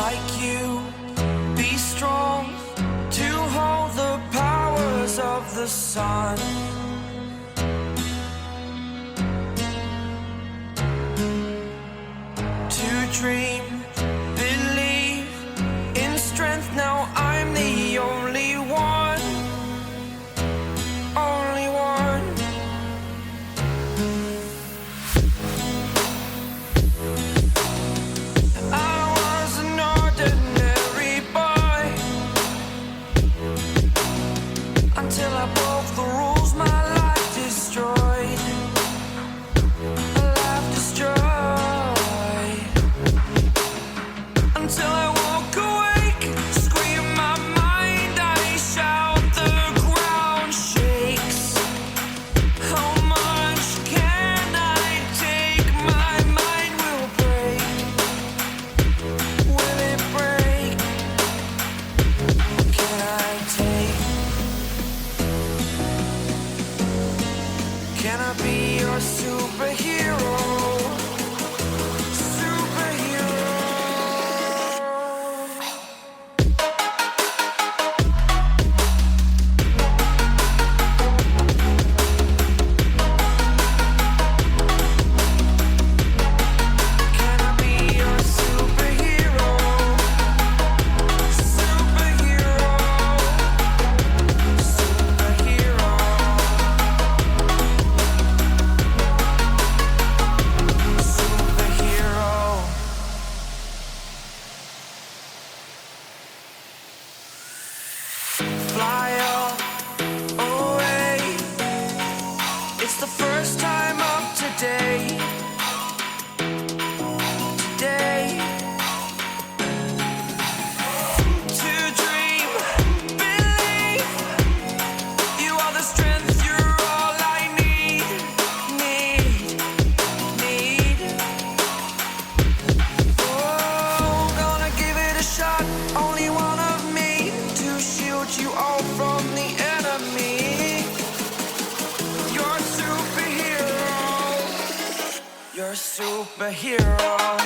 like you, be strong to hold the powers of the sun. To dream, believe in strength, now I'm the only one, only one. I was an ordinary boy until I broke the rules, my life destroyed, a life destroyed. Until I woke awake, scream my mind, I shout, the ground shakes. How much can I take? My mind will break. Will it break? What can I take? Can I be your superhero? Fly away. It's the first time of today. Today. To dream, believe. You are the strength, you're all I need. Oh, gonna give it a shot. Only one of me to shield you all from the enemy. You're a superhero. You're a superhero.